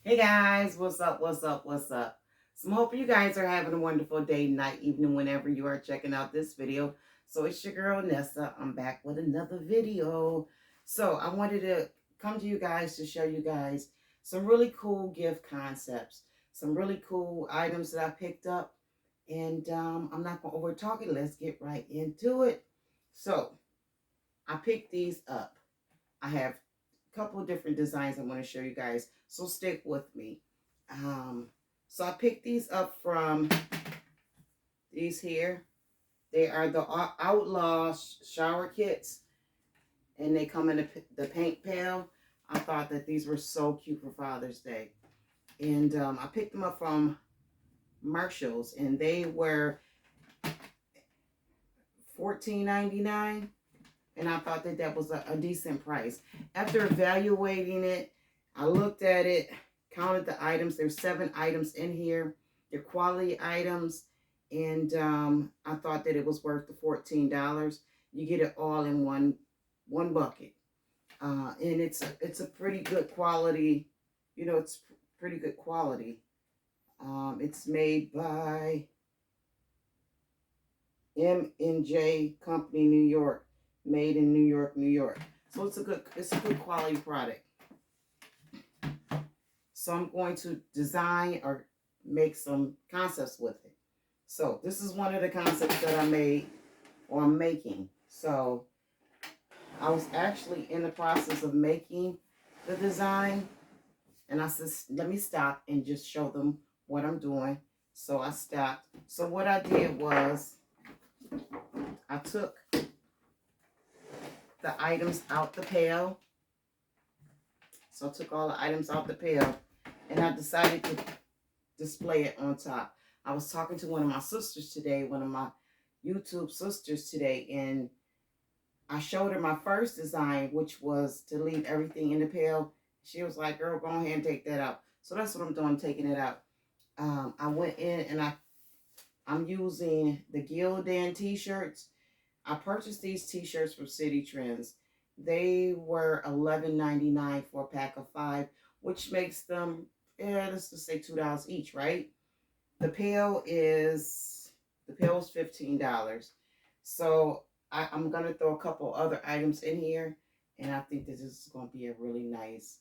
Hey guys, what's up? What's up? What's up? So I'm hoping you guys are having a wonderful day, night, evening, whenever you are checking out this video. So it's your girl Nessa. I'm back with another video. So I wanted to come to you guys to show you guys some really cool gift concepts, some really cool items that I picked up. And I'm not going to over talk it. Let's get right into it. So I picked these up. I have a couple of different designs I want to show you guys. So stick with me. Um, so I picked these up from these here. They are the Outlaw shower kits, and they come in the paint pail. I thought that these were so cute for Father's Day. And I picked them up from Marshalls, and they were $14.99. And I thought that that was a decent price. After evaluating it, I looked at it, counted the items. There's 7 items in here. They're quality items, and I thought that it was worth the $14. You get it all in one bucket, and it's a pretty good quality. It's pretty good quality. It's made by M&J Company, New York, made in New York, New York. So it's a good quality product. So I'm going to design or make some concepts with it. So this is one of the concepts that I made or I'm making. So I was actually in the process of making the design, and I said, let me stop and just show them what I'm doing. So I stopped. So what I did was I took the items out the pail. So I took all the items out the pail, and I decided to display it on top. I was talking to one of my sisters today, one of my YouTube sisters today, and I showed her my first design, which was to leave everything in the pail. She was like, girl, go ahead and take that out. So that's what I'm doing, taking it out. I went in and I'm using the Gildan t-shirts. I purchased these t-shirts from City Trends. They were $11.99 for a pack of 5, which makes them, let's just say $2 each, right? The pail is $15. So I'm gonna throw a couple other items in here, and I think this is gonna be a really nice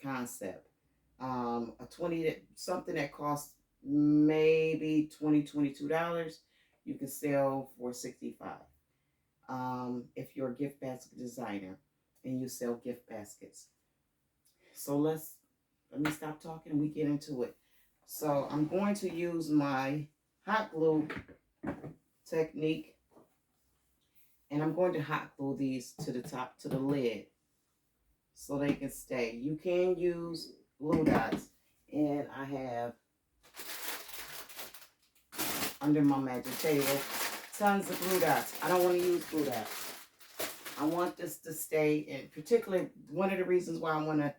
concept. A 20 something that costs maybe $22, you can sell for 65. If you're a gift basket designer and you sell gift baskets. So let me stop talking and we get into it. So I'm going to use my hot glue technique, and I'm going to hot glue these to the top, to the lid, so they can stay. You can use glue dots, and I have under my magic table tons of glue dots. I don't want to use glue dots. I want this to stay, and particularly one of the reasons why I want to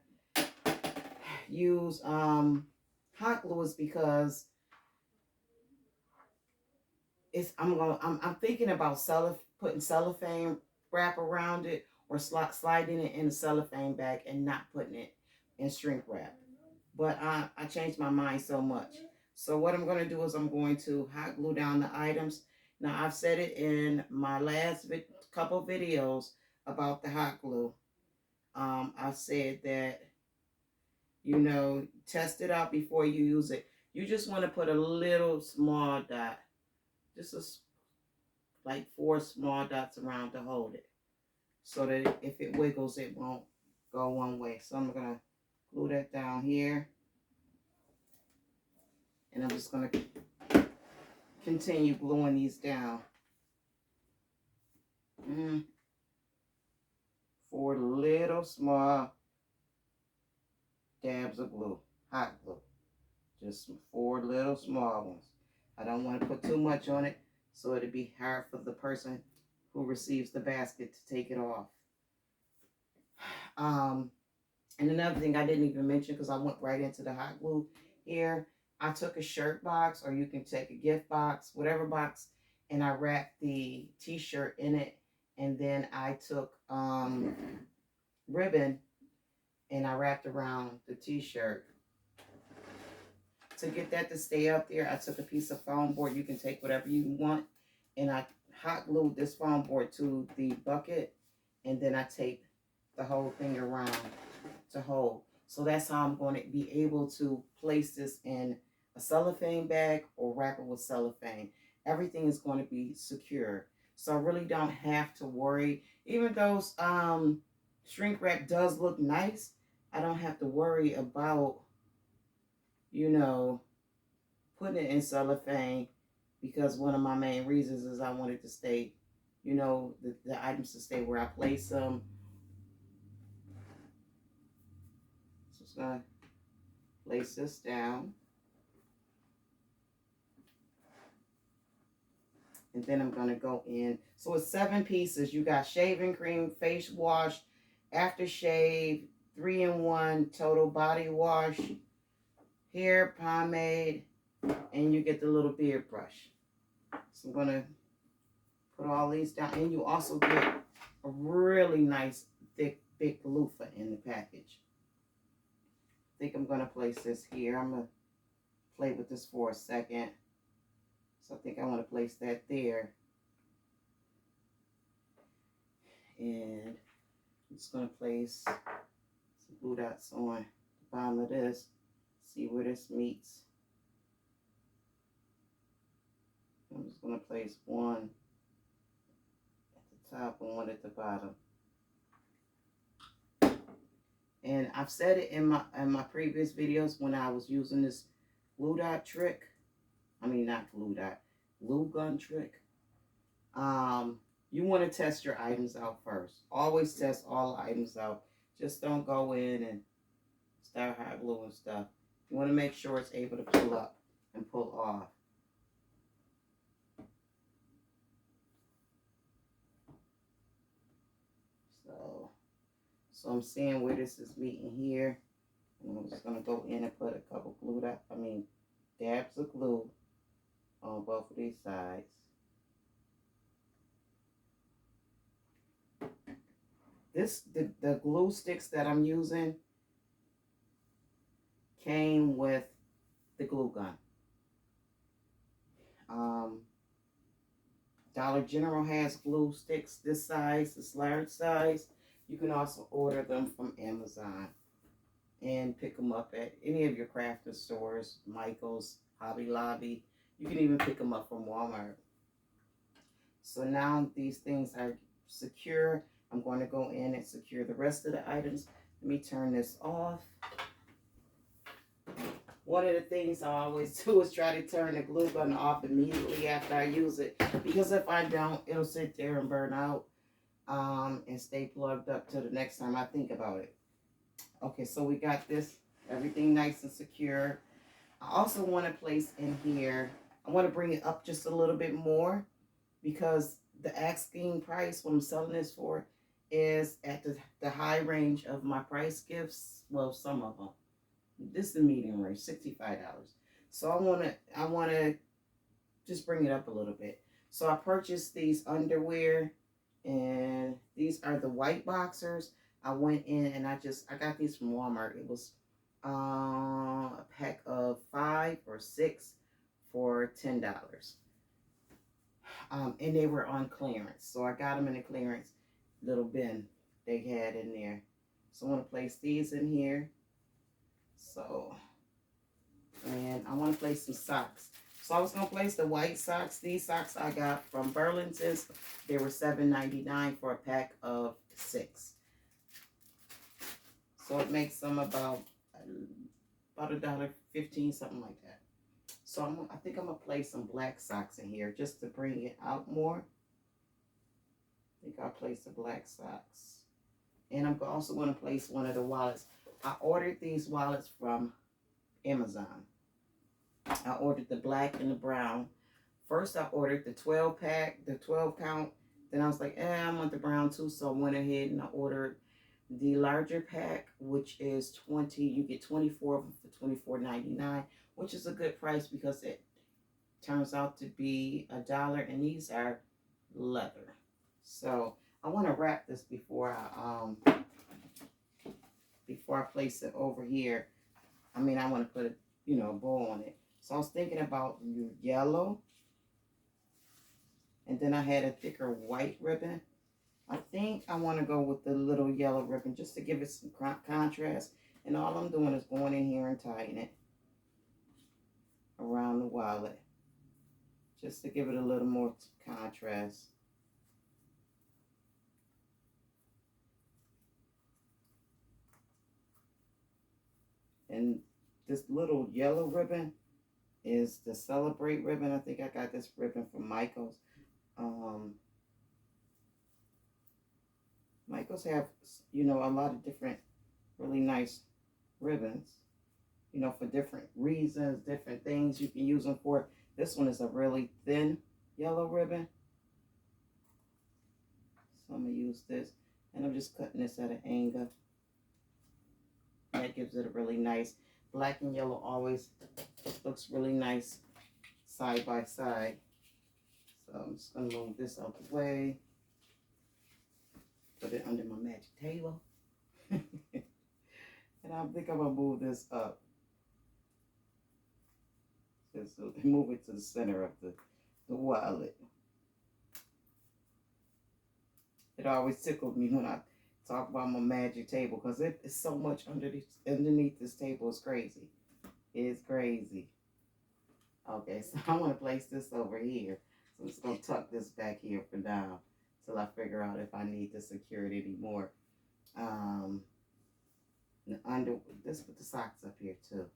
use hot glue is because I'm thinking about putting cellophane wrap around it, or sliding it in a cellophane bag and not putting it in shrink wrap. But I changed my mind so much. So what I'm going to do is I'm going to hot glue down the items. Now I've said it in my last couple videos about the hot glue. I said that, test it out before you use it. You just want to put a little small dot, just like 4 small dots around to hold it, so that if it wiggles, it won't go one way. So I'm going to glue that down here, and I'm just going to continue gluing these down. 4 little small dabs of glue, hot glue. Just 4 little small ones. I don't want to put too much on it, so it'll be hard for the person who receives the basket to take it off. And another thing I didn't even mention, because I went right into the hot glue here, I took a shirt box, or you can take a gift box, whatever box, and I wrapped the t-shirt in it, and then I took ribbon and I wrapped around the t-shirt. To get that to stay up there, I took a piece of foam board. You can take whatever you want. And I hot glued this foam board to the bucket. And then I taped the whole thing around to hold. So that's how I'm going to be able to place this in a cellophane bag or wrap it with cellophane. Everything is going to be secure. So I really don't have to worry. Even though shrink wrap does look nice, I don't have to worry about, you know, putting it in cellophane, because one of my main reasons is I wanted to stay, you know, the items to stay where I place them. So it's going to place this down. And then I'm going to go in. So it's 7 pieces. You got shaving cream, face wash, aftershave, 3-in-1 total body wash, hair pomade, and you get the little beard brush. So I'm going to put all these down. And you also get a really nice, thick, big loofah in the package. I think I'm going to place this here. I'm going to play with this for a second. So I think I want to place that there. And I'm just going to place some glue dots on the bottom of this. See where this meets. I'm just going to place one at the top and one at the bottom. And I've said it in my previous videos when I was using this glue dot trick. I mean, not glue dot, glue gun trick. You want to test your items out first. Always test all items out. Just don't go in and start hot gluing stuff. You want to make sure it's able to pull up and pull off. So I'm seeing where this is meeting here. And I'm just going to go in and put a couple dabs of glue on both of these sides. The glue sticks that I'm using came with the glue gun. Dollar General has glue sticks this size, this large size. You can also order them from Amazon and pick them up at any of your crafting stores, Michael's, Hobby Lobby. You can even pick them up from Walmart. So now these things are secure. I'm going to go in and secure the rest of the items. Let me turn this off. One of the things I always do is try to turn the glue gun off immediately after I use it. Because if I don't, it'll sit there and burn out and stay plugged up till the next time I think about it. Okay, so we got this, everything nice and secure. I also want to place in here, I want to bring it up just a little bit more, because the asking price, what I'm selling this for, is at the high range of my price gifts. Well, some of them. This is the medium range, $65. So I want to just bring it up a little bit. So I purchased these underwear, and these are the white boxers. I went in and I got these from Walmart. It was a pack of 5 or 6 for $10. And they were on clearance. So I got them in the clearance little bin they had in there. So I want to place these in here. So, and I want to place some socks. So I was going to place the white socks. These socks I got from Burlington's. They were $7.99 for a pack of 6. So it makes them about $1.15, something like that. So I think I'm going to place some black socks in here just to bring it out more. I think I'll place the black socks. And I'm also going to place one of the wallets. I ordered these wallets from Amazon. I ordered the black and the brown. First, I ordered the 12-pack, the 12 count. Then I was like, I want the brown too. So I went ahead and I ordered the larger pack, which is 20. You get 24 of them for $24.99, which is a good price because it turns out to be $1. And these are leather. So I want to wrap this before before I place it over here. I mean, I want to put a, you know, a bow on it. So I was thinking about yellow. And then I had a thicker white ribbon. I think I want to go with the little yellow ribbon just to give it some contrast. And all I'm doing is going in here and tying it around the wallet just to give it a little more contrast. And this little yellow ribbon is the Celebrate ribbon. I think I got this ribbon from Michael's. Michael's have, you know, a lot of different really nice ribbons, you know, for different reasons, different things you can use them for. This one is a really thin yellow ribbon. So I'm going to use this. And I'm just cutting this at an angle. That gives it a really nice, black and yellow always looks really nice side by side. So I'm just going to move this out the way. Put it under my magic table. And I think I'm going to move this up. Just move it to the center of the wallet. It always tickled me when I talk about my magic table because it's so much underneath this table. It's crazy. It's crazy. Okay, so I want to place this over here. So I'm just going to tuck this back here for now till I figure out if I need to secure it anymore. Let's put the socks up here too.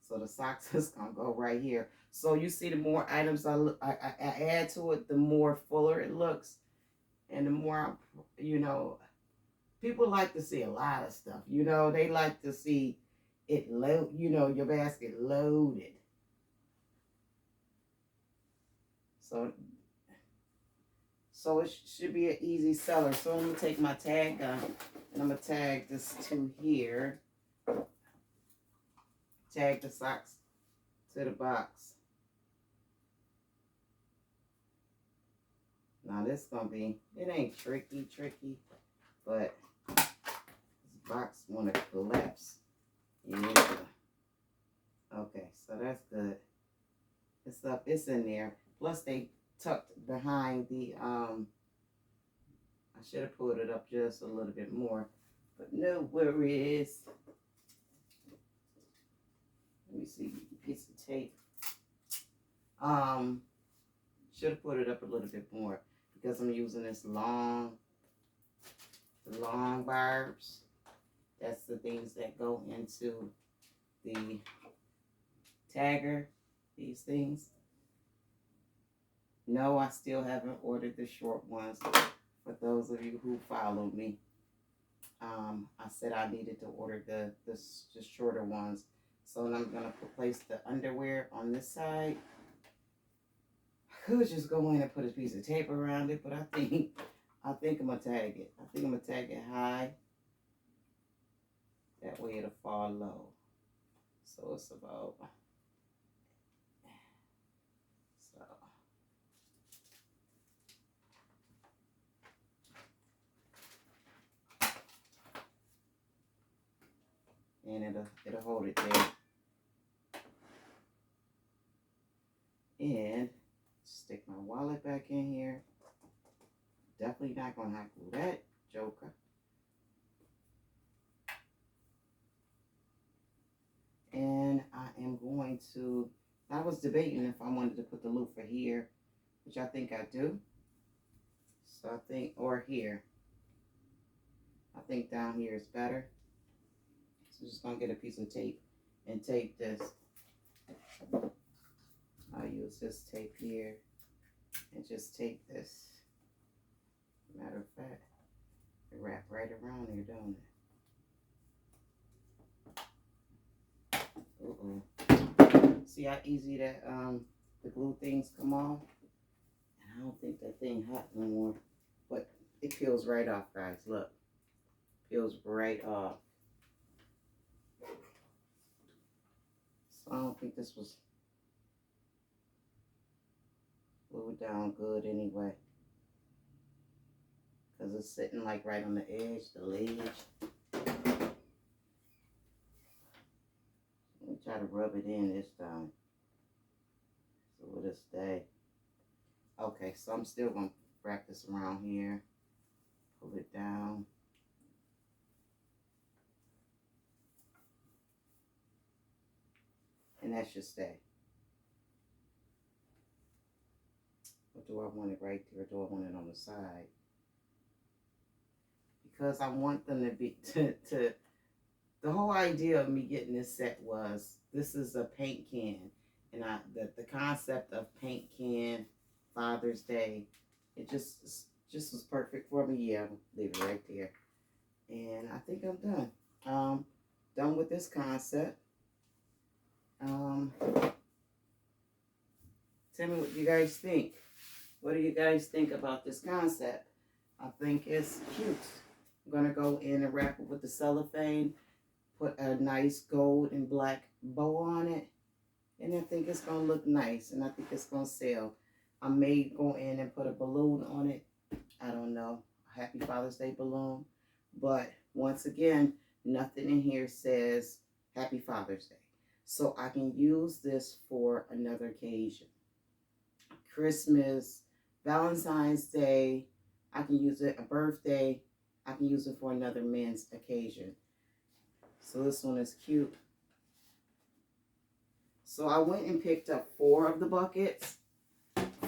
So the socks is going to go right here. So you see the more items I add to it, the more fuller it looks. And the more, you know, people like to see a lot of stuff. You know, they like to see it you know, your basket loaded. So it should be an easy seller. So I'm going to take my tag gun and I'm going to tag this to here. Tag the socks to the box. Now this going to be, it ain't tricky, but this box want to collapse. You need to, okay, so that's good. It's up, it's in there. Plus they tucked behind the, I should have pulled it up just a little bit more, but no worries. Let me see, piece of tape. Should have put it up a little bit more because I'm using this long barbs. That's the things that go into the tagger, these things. No, I still haven't ordered the short ones. For those of you who follow me, I said I needed to order the shorter ones. So I'm going to place the underwear on this side. I could just go in and put a piece of tape around it, but I think I'm going to tag it. I think I'm going to tag it high. That way it'll fall low. So it's about... And it'll hold it there. And stick my wallet back in here. Definitely not gonna hot glue that joker. And I am going to, I was debating if I wanted to put the loofah here, which I think I do. So I think, or here. I think down here is better. So I'm just gonna get a piece of tape and tape this. I'll use this tape here and just tape this. Matter of fact, it wrap right around here, don't it? See how easy that the glue things come off? And I don't think that thing hot no more, but it peels right off, guys. Look, peels right off. So I don't think this was glued down good anyway, because it's sitting like right on the edge, the ledge. try to rub it in this time. So it'll stay. Okay, so I'm still going to wrap this around here. Pull it down. And that should stay. Or do I want it right there? Or do I want it on the side? Because I want them to be, the whole idea of me getting this set was, this is a paint can. And the concept of paint can, Father's Day, it just was perfect for me. Yeah, I'll leave it right there. And I think I'm done. Done with this concept. Tell me what you guys think. What do you guys think about this concept? I think it's cute. I'm going to go in and wrap it with the cellophane. Put a nice gold and black bow on it. And I think it's going to look nice. And I think it's going to sell. I may go in and put a balloon on it. I don't know. A Happy Father's Day balloon. But once again, nothing in here says Happy Father's Day. So I can use this for another occasion. Christmas, Valentine's Day. I can use it a birthday. I can use it for another men's occasion. So this one is cute. So I went and picked up 4 of the buckets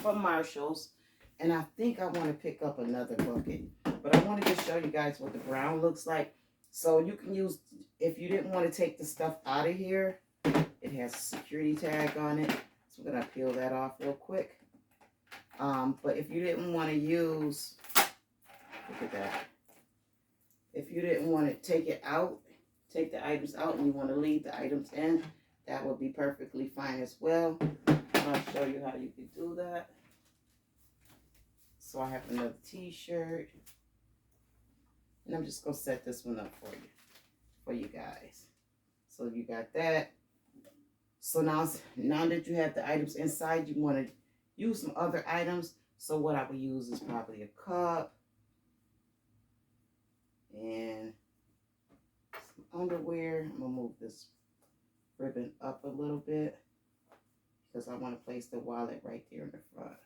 from Marshall's. And I think I want to pick up another bucket. But I wanted to show you guys what the brown looks like. So you can use, if you didn't want to take the stuff out of here, it has a security tag on it. So I'm going to peel that off real quick. But if you didn't want to use, look at that. If you didn't want to take it out, take the items out and you want to leave the items in, that would be perfectly fine as well. I'll show you how you can do that. So I have another t-shirt. And I'm just going to set this one up for you guys. So you got that. So now that you have the items inside, you want to use some other items. So what I would use is probably a cup and some underwear. I'm going to move this ribbon up a little bit because I want to place the wallet right there in the front.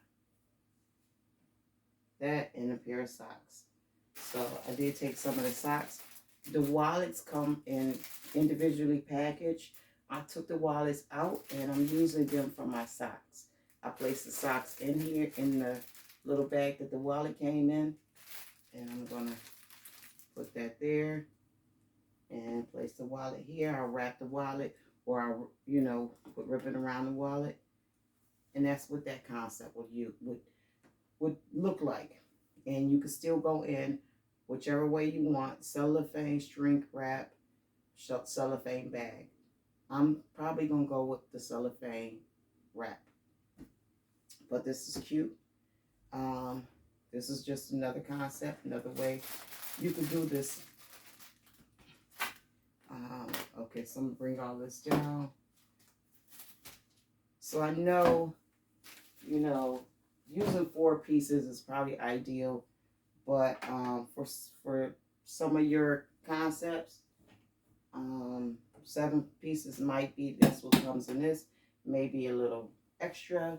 That and a pair of socks. So I did take some of the socks. The wallets come in individually packaged. I took the wallets out and I'm using them for my socks. I placed the socks in here in the little bag that the wallet came in. And I'm going to put that there and place the wallet here. I'll wrap the wallet or I'll, put ribbon around the wallet. And that's what that concept would look like. And you can still go in whichever way you want. Cellophane, shrink wrap, cellophane bag. I'm probably going to go with the cellophane wrap. But this is cute. This is just another concept, another way you can do this. Okay, so I'm going to bring all this down. So I know, using 4 pieces is probably ideal. But for some of your concepts, 7 pieces might be, that's what comes in this. Maybe a little extra.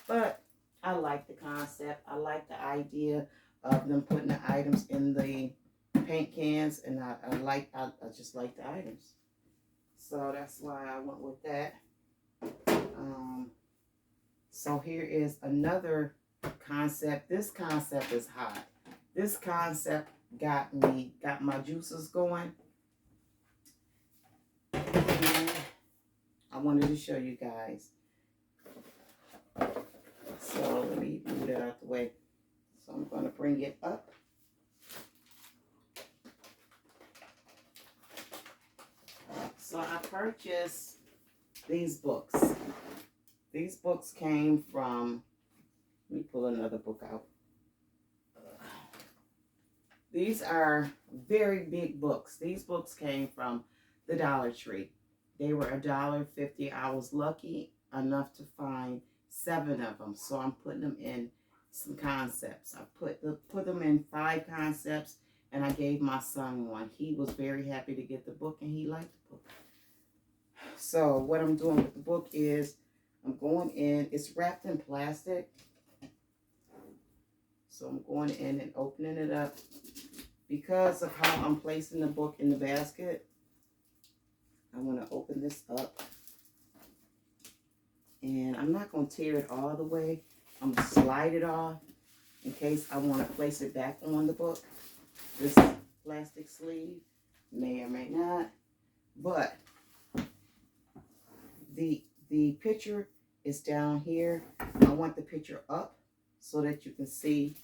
But I like the concept. I like the idea of them putting the items in the paint cans. And I just like the items. So that's why I went with that. So here is another concept. This concept is hot. This concept got my juices going. And I wanted to show you guys. So let me move that out the way. So I'm going to bring it up. So I purchased these books. These books came from, let me pull another book out. These are very big books. These books came from the Dollar Tree. They were $1.50. I was lucky enough to find 7 of them. So I'm putting them in some concepts. I put them in 5 concepts, and I gave my son one. He was very happy to get the book, and he liked the book. So what I'm doing with the book is I'm going in, it's wrapped in plastic. So I'm going in and opening it up. Because of how I'm placing the book in the basket, I want to open this up. And I'm not going to tear it all the way. I'm going to slide it off in case I want to place it back on the book. This plastic sleeve may or may not. But the picture is down here. I want the picture up so that you can see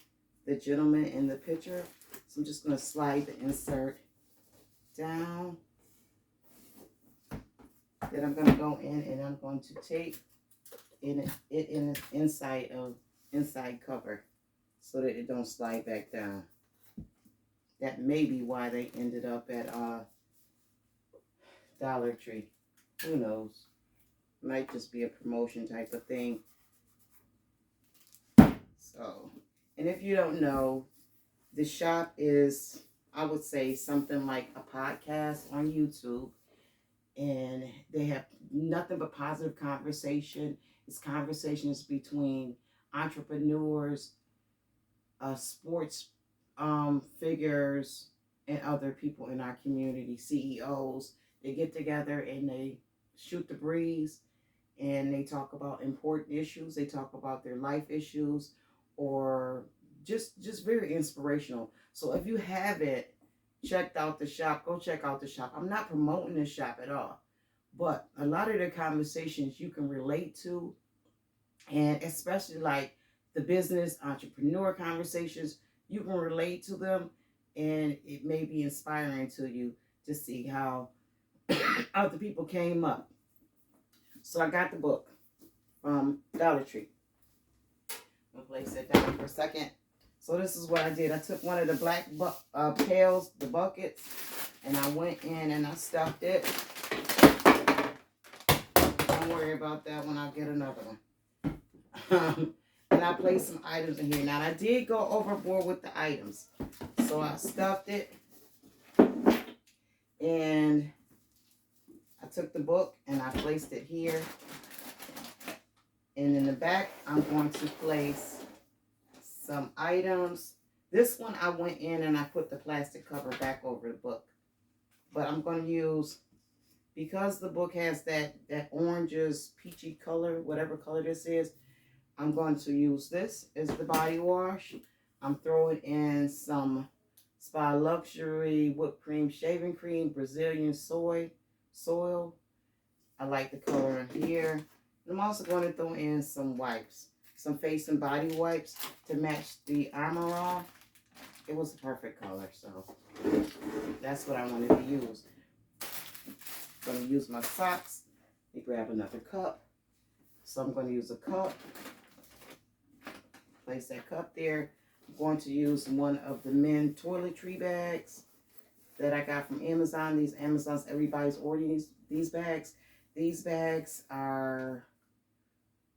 the gentleman in the picture. So I'm just going to slide the insert down. Then I'm going to go in and I'm going to tape it in the inside cover so that it don't slide back down. That may be why they ended up at Dollar Tree. Who knows? Might just be a promotion type of thing. So, and if you don't know, the shop is, I would say, something like a podcast on YouTube. And they have nothing but positive conversation. It's conversations between entrepreneurs, sports figures, and other people in our community, CEOs. They get together and they shoot the breeze and they talk about important issues. They talk about their life issues or just very inspirational. So if you haven't checked out the shop, go check out the shop. I'm not promoting the shop at all, but a lot of the conversations you can relate to, and especially like the business entrepreneur conversations, you can relate to them, and it may be inspiring to you to see how other people came up. So I got the book from Dollar Tree. I'm gonna place it down for a second. So this is what I did. I took one of the black pails, the buckets, and I went in and I stuffed it. Don't worry about that when I get another one. And I placed some items in here. Now I did go overboard with the items. So I stuffed it. And I took the book and I placed it here. And in the back, I'm going to place some items. This one I went in and I put the plastic cover back over the book. But I'm going to use, because the book has that oranges, peachy color, whatever color this is, I'm going to use this as the body wash. I'm throwing in some Spa Luxury whipped cream, shaving cream, Brazilian soil. I like the color in here. I'm also going to throw in some wipes, some face and body wipes to match the Armor All. It was the perfect color, so that's what I wanted to use. I'm going to use my socks. Let me grab another cup. So I'm going to use a cup. Place that cup there. I'm going to use one of the men toiletry bags that I got from Amazon. These Amazons, everybody's ordering these bags. These bags are,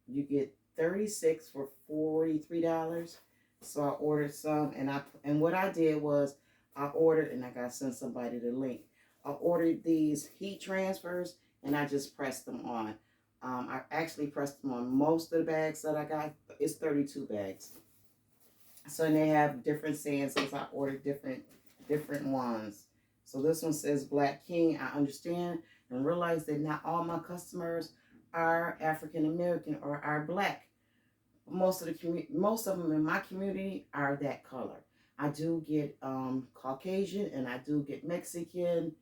you get 36 for $43. So I ordered some, and what I did was I ordered, and I got to send somebody the link. I ordered these heat transfers, and I just pressed them on. I actually pressed them on most of the bags that I got. It's 32 bags. So and they have different sayings, so I ordered different ones. So this one says Black King. I understand and realize that not all my customers are African American or are Black. Most of them in my community are that color. I do get Caucasian, and I do get Mexican.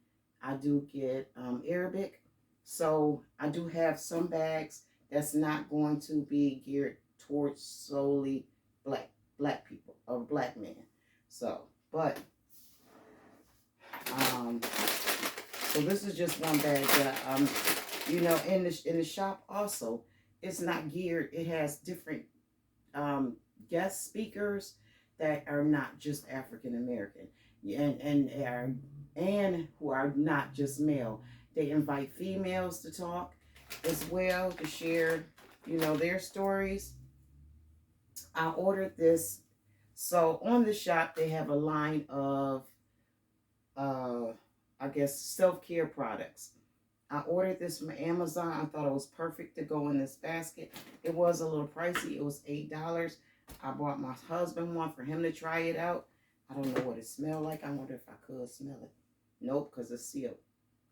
I do get Arabic. So I do have some bags that's not going to be geared towards solely black people or black men. So, but so this is just one bag that in the shop also, it's not geared. It has different guest speakers that are not just African American and who are not just male. They invite females to talk as well, to share their stories. I ordered this. So on the shop they have a line of I guess self-care products. I ordered this from Amazon. I thought it was perfect to go in this basket. It was a little pricey. It was $8. I bought my husband one for him to try it out. I don't know what it smelled like. I wonder if I could smell it. Nope, because it's sealed.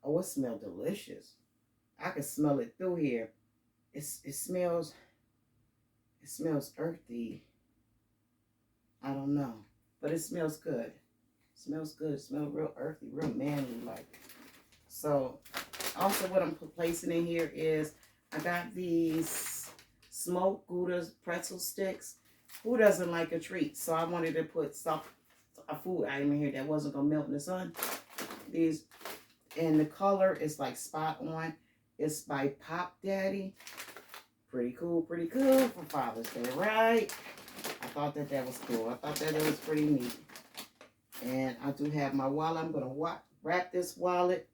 Oh, it smelled delicious. I can smell it through here. It smells earthy. I don't know. But it smells good. It smells good. It smells real earthy, real manly like. So also what I'm placing in here is I got these smoked Gouda pretzel sticks. Who doesn't like a treat? So I wanted to put a food item in here that wasn't gonna melt in the sun. These, and the color is like spot on. It's by Pop Daddy. Pretty cool for Father's Day, right? I thought that was cool. I thought that was pretty neat. And I do have my wallet. I'm gonna wrap this wallet.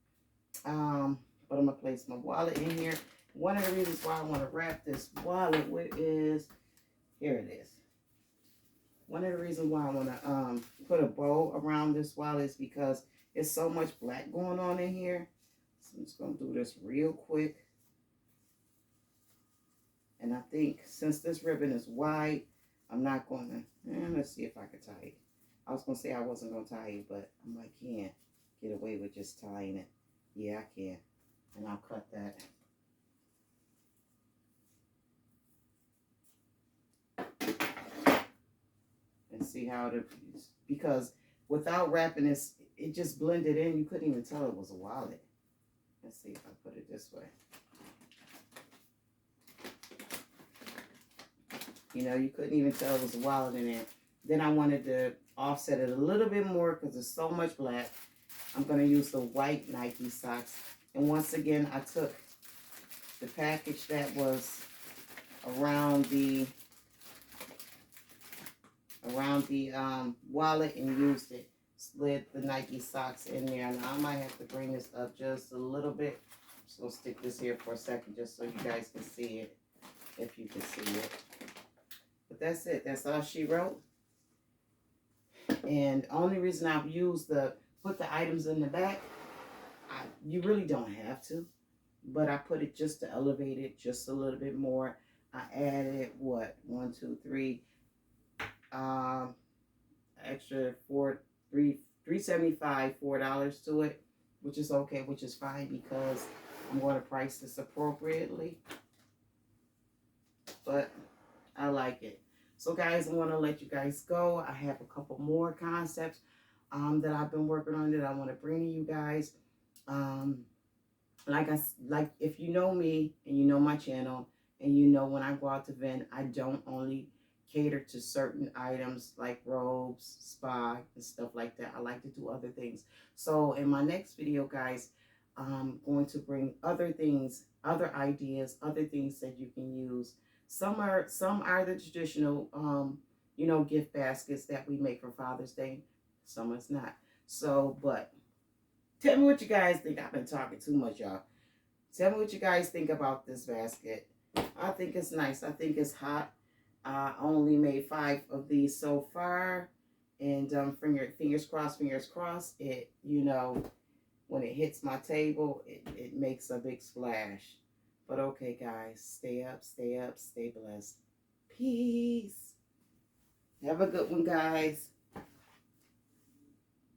But I'm gonna place my wallet in here. One of the reasons why I want to wrap this wallet with is, here it is. One of the reasons why I want to put a bow around this wallet is because there's so much black going on in here. So I'm just gonna do this real quick. And I think since this ribbon is white, I'm not gonna, let's see if I can tie it. I was gonna say I wasn't gonna tie it, but I can't get away with just tying it. Yeah, I can. And I'll cut that. And see how it appears. Because without wrapping this, it just blended in. You couldn't even tell it was a wallet. Let's see if I put it this way. You know, you couldn't even tell it was a wallet in there. Then I wanted to offset it a little bit more because there's so much black. I'm going to use the white Nike socks. And once again, I took the package that was around the wallet and used it. Slid the Nike socks in there. Now I might have to bring this up just a little bit. I'm just going to stick this here for a second just so you guys can see it, if you can see it. But that's it. That's all she wrote. And only reason I've used put the items in the back, you really don't have to, but I put it just to elevate it just a little bit more. I added what, 1, 2, 3, extra $3.75, $4 to it, which is okay, which is fine because I'm going to price this appropriately. But I like it. So guys, I want to let you guys go. I have a couple more concepts that I've been working on that I want to bring to you guys. Like if you know me and you know my channel and you know when I go out to vend, I don't only cater to certain items like robes, spa, and stuff like that. I like to do other things. So in my next video, guys, I'm going to bring other things, other ideas, other things that you can use. Some are the traditional, you know, gift baskets that we make for Father's Day. Some is not. So, but tell me what you guys think. I've been talking too much, y'all. Tell me what you guys think about this basket. I think it's nice. I think it's hot. I only made 5 of these so far. And fingers crossed, it, you know, when it hits my table, it makes a big splash. But okay, guys, stay up, stay blessed. Peace. Have a good one, guys.